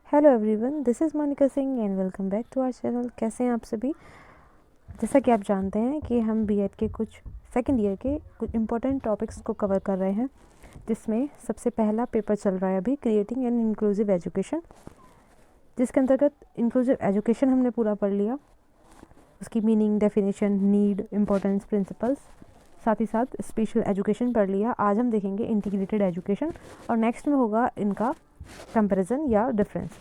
Hello everyone, this is Monika Singh and welcome back to our channel. कैसे हैं आप सभी। जैसा कि आप जानते हैं कि हम बीएड के कुछ सेकंड ईयर के कुछ इम्पोर्टेंट टॉपिक्स को कवर कर रहे हैं, जिसमें सबसे पहला पेपर चल रहा है अभी क्रिएटिंग एन इंक्लूसिव एजुकेशन, जिसके अंतर्गत इंक्लूसिव एजुकेशन हमने पूरा पढ़ लिया, उसकी meaning, definition, need, importance, principles, साथ ही साथ स्पेशल एजुकेशन पढ़ लिया। आज हम देखेंगे इंटीग्रेटेड एजुकेशन और नेक्स्ट में होगा इनका कंपैरिजन या डिफरेंस।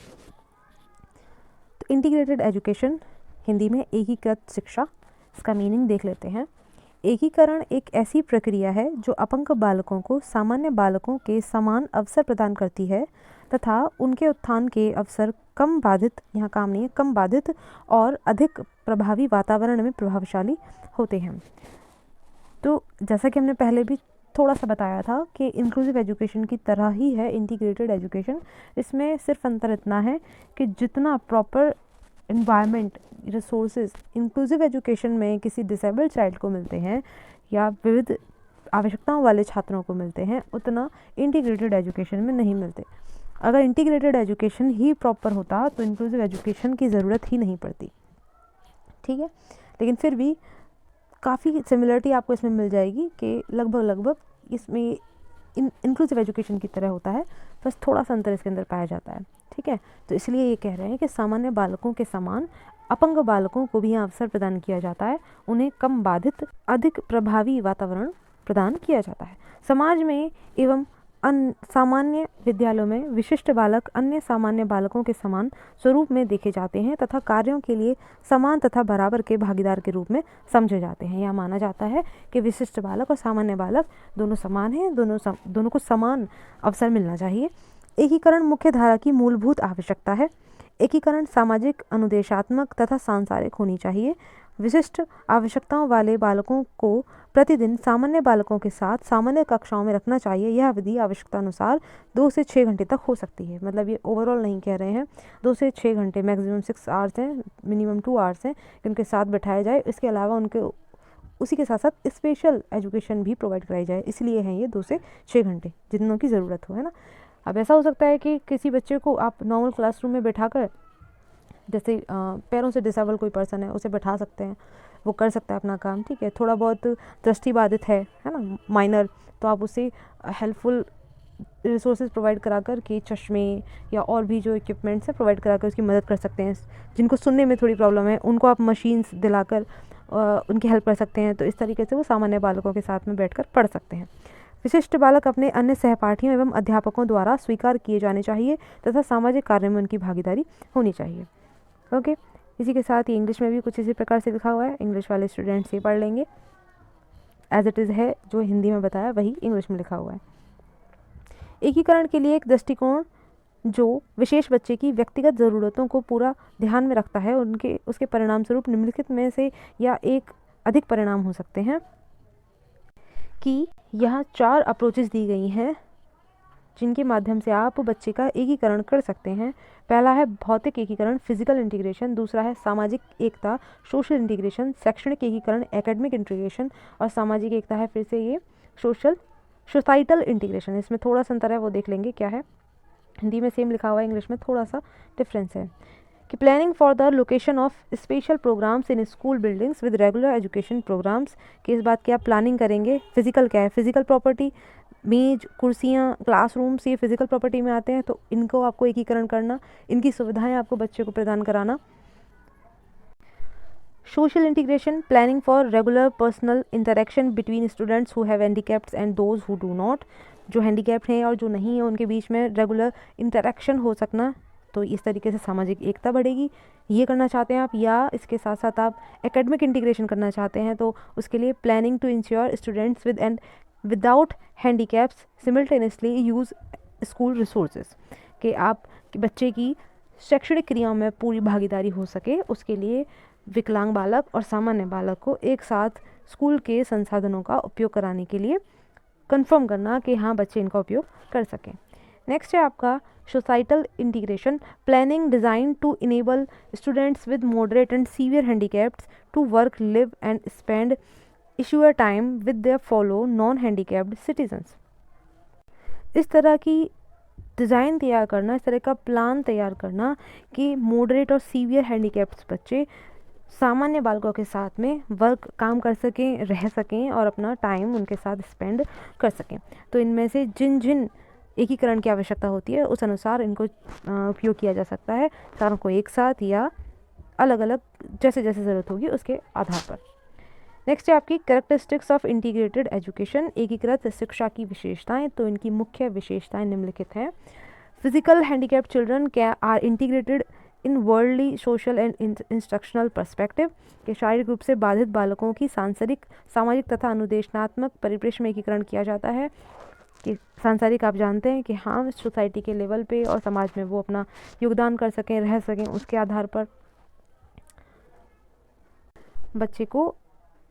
तो इंटीग्रेटेड एजुकेशन हिंदी में एकीकृत शिक्षा, इसका मीनिंग देख लेते हैं। एकीकरण एक ऐसी प्रक्रिया है जो अपंग बालकों को सामान्य बालकों के समान अवसर प्रदान करती है तथा उनके उत्थान के अवसर कम बाधित, यहाँ काम नहीं है, कम बाधित और अधिक प्रभावी वातावरण में प्रभावशाली होते हैं। तो जैसा कि हमने पहले भी थोड़ा सा बताया था कि इंक्लूसिव एजुकेशन की तरह ही है इंटीग्रेटेड एजुकेशन। इसमें सिर्फ अंतर इतना है कि जितना proper environment, resources inclusive education में किसी डिसेबल्ड चाइल्ड को मिलते हैं या विविध आवश्यकताओं वाले छात्रों को मिलते हैं, उतना इंटीग्रेटेड एजुकेशन में नहीं मिलते। अगर इंटीग्रेटेड एजुकेशन ही प्रॉपर होता तो इंक्लूसिव एजुकेशन की ज़रूरत ही नहीं पड़ती, ठीक है। लेकिन फिर भी काफ़ी सिमिलरिटी आपको इसमें मिल जाएगी कि लगभग इसमें इंक्लूसिव एजुकेशन की तरह होता है, बस थोड़ा सा अंतर इसके अंदर पाया जाता है, ठीक है। तो इसलिए ये कह रहे हैं कि सामान्य बालकों के समान अपंग बालकों को भी यहाँ अवसर प्रदान किया जाता है, उन्हें कम बाधित, अधिक प्रभावी वातावरण प्रदान किया जाता है। समाज में एवं सामान्य विद्यालयों में विशिष्ट बालक अन्य सामान्य बालकों के समान स्वरूप में देखे जाते हैं तथा कार्यों के लिए समान तथा बराबर के भागीदार के रूप में समझे जाते हैं। यह माना जाता है कि विशिष्ट बालक और सामान्य बालक दोनों समान हैं, दोनों को समान अवसर मिलना चाहिए। एकीकरण मुख्य धारा की मूलभूत आवश्यकता है। एकीकरण सामाजिक, अनुदेशात्मक तथा सांसारिक होनी चाहिए। विशिष्ट आवश्यकताओं वाले बालकों को प्रतिदिन सामान्य बालकों के साथ सामान्य कक्षाओं में रखना चाहिए। यह अवधि आवश्यकता अनुसार 2 से 6 घंटे तक हो सकती है। मतलब ये ओवरऑल नहीं कह रहे हैं, 2 से 6 घंटे, मैक्सिमम 6 आवर्स हैं, मिनिमम 2 आवर्स हैं कि उनके साथ बैठाया जाए। इसके अलावा उनके उसी के साथ साथ स्पेशल एजुकेशन भी प्रोवाइड कराई जाए, इसलिए हैं ये 2 से 6 घंटे, जितनों की ज़रूरत हो, है ना। अब ऐसा हो सकता है कि किसी बच्चे को आप नॉर्मल क्लासरूम में बैठाकर, जैसे पैरों से डिसेबल कोई पर्सन है उसे बैठा सकते हैं, वो कर सकता है अपना काम, ठीक है। थोड़ा बहुत दृष्टिबाधित है ना, माइनर, तो आप उसे हेल्पफुल रिसोर्सेज प्रोवाइड करा कर के चश्मे या और भी जो इक्विपमेंट्स हैं प्रोवाइड करा कर उसकी मदद कर सकते हैं। जिनको सुनने में थोड़ी प्रॉब्लम है उनको आप मशीन्स दिलाकर उनकी हेल्प कर सकते हैं। तो इस तरीके से वो सामान्य बालकों के साथ में बैठकर पढ़ सकते हैं। विशिष्ट बालक अपने अन्य सहपाठियों एवं अध्यापकों द्वारा स्वीकार किए जाने चाहिए तथा सामाजिक कार्य में उनकी भागीदारी होनी चाहिए। ओके, इसी के साथ ही इंग्लिश में भी कुछ इसी प्रकार से लिखा हुआ है। इंग्लिश वाले स्टूडेंट्स ये पढ़ लेंगे, एज इट इज़ है, जो हिंदी में बताया वही इंग्लिश में लिखा हुआ है। एकीकरण के लिए एक दृष्टिकोण जो विशेष बच्चे की व्यक्तिगत ज़रूरतों को पूरा ध्यान में रखता है, उसके परिणाम स्वरूप निम्नलिखित में से या एक अधिक परिणाम हो सकते हैं कि यहाँ 4 अप्रोचेस दी गई हैं जिनके माध्यम से आप बच्चे का एकीकरण कर सकते हैं। पहला है भौतिक एकीकरण, फिजिकल इंटीग्रेशन। दूसरा है सामाजिक एकता, सोशल इंटीग्रेशन। शैक्षणिक एकीकरण, एकेडमिक इंटीग्रेशन। और सामाजिक एकता है फिर से ये सोसाइटल इंटीग्रेशन। इसमें थोड़ा सा अंतर है, वो देख लेंगे क्या है। हिंदी में सेम लिखा हुआ है, इंग्लिश में थोड़ा सा डिफरेंस है। कि planning for the location of special programmes in school buildings with regular education programmes, कि इस बात की आप प्लानिंग करेंगे। फिजिकल क्या है, फिजिकल प्रॉपर्टी, मेज, कुर्सियाँ, क्लासरूम्स, ये फिजिकल प्रॉपर्टी में आते हैं, तो इनको आपको एकीकरण करना, इनकी सुविधाएं आपको बच्चे को प्रदान कराना। Social integration, planning for regular personal interaction between students who have handicaps and those who do not, जो हैंडीकैप्ड हैं और जो नहीं है उनके बीच में रेगुलर इंटरेक्शन हो सकना। तो इस तरीके से सामाजिक एकता बढ़ेगी, ये करना चाहते हैं आप। या इसके साथ साथ आप एकेडमिक इंटीग्रेशन करना चाहते हैं, तो उसके लिए planning to ensure students with and without handicaps simultaneously use school resources, कि आप कि बच्चे की शैक्षणिक क्रियाओं में पूरी भागीदारी हो सके, उसके लिए विकलांग बालक और सामान्य बालक को एक साथ स्कूल के संसाधनों का उपयोग कराने के लिए कंफर्म करना कि हाँ बच्चे इनका उपयोग कर सकें। नेक्स्ट है आपका societal integration, planning designed to enable students with moderate and severe handicaps to work, live and spend leisure time with their fellow non handicapped citizens. इस तरह की डिज़ाइन तैयार करना, इस तरह का प्लान तैयार करना कि मॉडरेट और सीवियर हैंडीकैप्ड बच्चे सामान्य बालकों के साथ में काम कर सकें, रह सकें और अपना टाइम उनके साथ स्पेंड कर सकें। तो इनमें से जिन जिन एकीकरण की आवश्यकता होती है उस अनुसार इनको उपयोग किया जा सकता है, सारों को एक साथ या अलग अलग जैसे जैसे ज़रूरत होगी उसके आधार पर। नेक्स्ट है आपकी कैरेक्टरिस्टिक्स ऑफ इंटीग्रेटेड एजुकेशन, एकीकृत शिक्षा की विशेषताएं। तो इनकी मुख्य विशेषताएं निम्नलिखित हैं। Physical handicapped children are integrated in worldly social and instructional perspective, के शारीरिक रूप से बाधित बालकों की सांसारिक, सामाजिक तथा अनुदेशनात्मक परिप्रेक्ष्य में एकीकरण किया जाता है। कि सांसारिक आप जानते हैं कि हाँ सोसाइटी के लेवल पे और समाज में वो अपना योगदान कर सकें, रह सकें, उसके आधार पर बच्चे को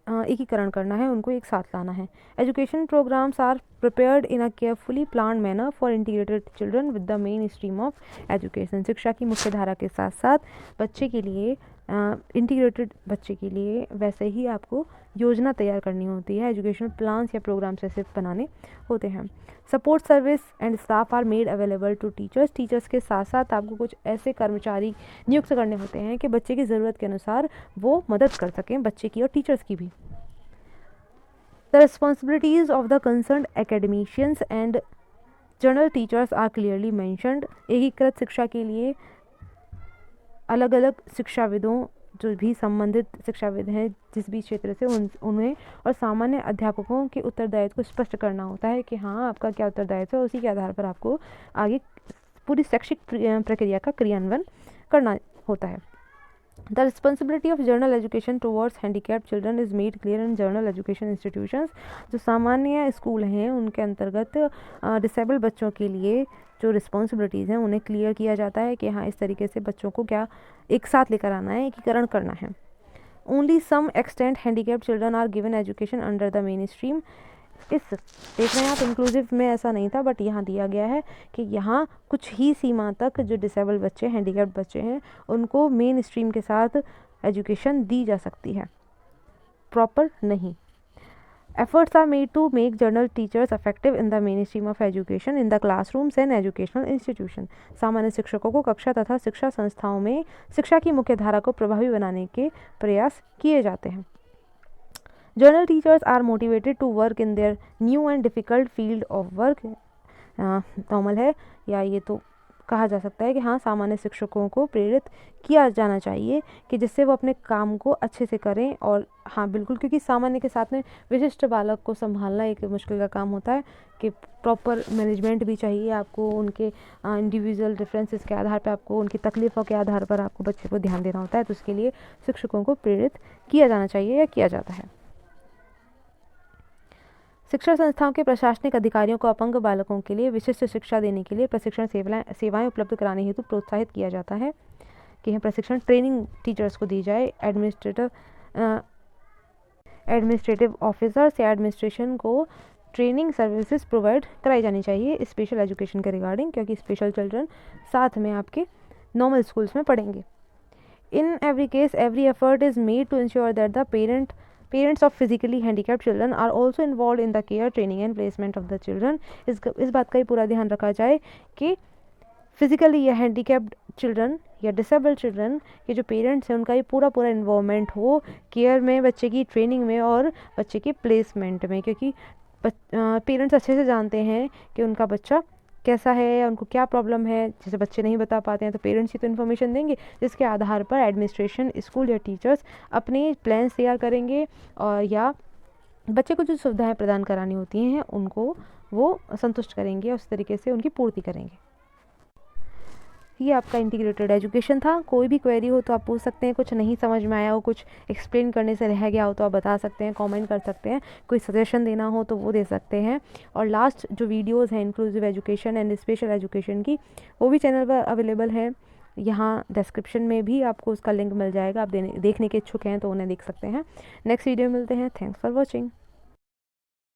एकीकरण करना है, उनको एक साथ लाना है। Education programmes are prepared in a carefully plan manner for integrated children with the main stream of education. शिक्षा की मुख्य धारा के साथ साथ बच्चे के लिए इंटीग्रेटेड बच्चे के लिए वैसे ही आपको योजना तैयार करनी होती है, एजुकेशनल प्लान्स या प्रोग्राम्स ऐसे बनाने होते हैं। Support service and staff are made available to teachers, teachers के साथ साथ आपको कुछ ऐसे कर्मचारी नियुक्त करने होते हैं कि बच्चे की ज़रूरत के अनुसार वो मदद कर सकें, बच्चे की और टीचर्स की भी। The responsibilities of the concerned academicians and general teachers are clearly mentioned, एकीकृत शिक्षा के लिए अलग अलग शिक्षाविदों, जो भी संबंधित शिक्षाविद हैं जिस भी क्षेत्र से, उन्हें और सामान्य अध्यापकों के उत्तरदायित्व को स्पष्ट करना होता है कि हाँ आपका क्या उत्तरदायित्व है, उसी के आधार पर आपको आगे पूरी शैक्षिक प्रक्रिया का क्रियान्वयन करना होता है। The responsibility of journal education towards handicapped children is made clear in journal education institutions, जो सामान्य स्कूल हैं उनके अंतर्गत डिसेबल बच्चों के लिए जो रिस्पॉन्सिबिलिटीज़ हैं उन्हें क्लियर किया जाता है कि हाँ इस तरीके से बच्चों को क्या एक साथ लेकर आना है, एकीकरण करना है। Only some extent handicapped children are given education under the main stream. इस देख रहे हैं आप इंक्लूसिव में ऐसा नहीं था, बट यहाँ दिया गया है कि यहाँ कुछ ही सीमा तक जो डिसेबल बच्चे, हैंडीकैप्ड बच्चे हैं, उनको मेन स्ट्रीम के साथ एजुकेशन दी जा सकती है, प्रॉपर नहीं। Efforts are made to make journal teachers effective in the mainstream of education in the classrooms and educational institution. सामान्य शिक्षकों को कक्षा तथा शिक्षा संस्थाओं में शिक्षा की मुख्य धारा को प्रभावी बनाने के प्रयास किए जाते हैं। Journal teachers are motivated to work in their new and difficult field of work. Normal है या ये तो कहा जा सकता है कि हाँ सामान्य शिक्षकों को प्रेरित किया जाना चाहिए कि जिससे वो अपने काम को अच्छे से करें। और हाँ बिल्कुल, क्योंकि सामान्य के साथ में विशिष्ट बालक को संभालना एक मुश्किल का काम होता है कि प्रॉपर मैनेजमेंट भी चाहिए आपको, उनके इंडिविजुअल डिफरेंसेस के आधार पर आपको, उनकी तकलीफ़ों के आधार पर आपको बच्चे को ध्यान देना होता है। तो उसके लिए शिक्षकों को प्रेरित किया जाना चाहिए या किया जाता है। शिक्षा संस्थाओं के प्रशासनिक अधिकारियों को अपंग बालकों के लिए विशिष्ट शिक्षा देने के लिए प्रशिक्षण सेवाएं उपलब्ध कराने हेतु प्रोत्साहित किया जाता है कि प्रशिक्षण ट्रेनिंग टीचर्स को दी जाए। एडमिनिस्ट्रेटिव ऑफिसर्स या एडमिनिस्ट्रेशन को ट्रेनिंग सर्विसेज प्रोवाइड कराई जानी चाहिए स्पेशल एजुकेशन के रिगार्डिंग, क्योंकि स्पेशल चिल्ड्रन साथ में आपके नॉर्मल स्कूल्स में पढ़ेंगे। In every case every effort is made to ensure that the parents of physically handicapped children are also involve in the care, training and placement of the children. इस बात का ही पूरा ध्यान रखा जाए कि फिजिकली या हैंडीकैप्ड चिल्ड्रन या डिसेबल चिल्ड्रन के जो पेरेंट्स हैं उनका ये पूरा इन्वॉल्वमेंट हो केयर में, बच्चे की ट्रेनिंग में और बच्चे की प्लेसमेंट में, क्योंकि पेरेंट्स अच्छे से जानते हैं कि उनका बच्चा कैसा है या उनको क्या प्रॉब्लम है। जैसे बच्चे नहीं बता पाते हैं तो पेरेंट्स ही तो इन्फॉर्मेशन देंगे, जिसके आधार पर एडमिनिस्ट्रेशन, स्कूल या टीचर्स अपने प्लान्स तैयार करेंगे और या बच्चे को जो सुविधाएं प्रदान करानी होती हैं उनको वो संतुष्ट करेंगे और उस तरीके से उनकी पूर्ति करेंगे। ये आपका इंटीग्रेटेड एजुकेशन था। कोई भी क्वेरी हो तो आप पूछ सकते हैं, कुछ नहीं समझ में आया हो, कुछ एक्सप्लेन करने से रह गया हो तो आप बता सकते हैं, कमेंट कर सकते हैं, कोई सजेशन देना हो तो वो दे सकते हैं। और लास्ट जो वीडियोस हैं inclusive education and special education की, वो भी चैनल पर अवेलेबल है। यहाँ डिस्क्रिप्शन में भी आपको उसका लिंक मिल जाएगा, आप देखने के इच्छुक हैं तो उन्हें देख सकते हैं। नेक्स्ट वीडियो में मिलते हैं। Thanks for watching.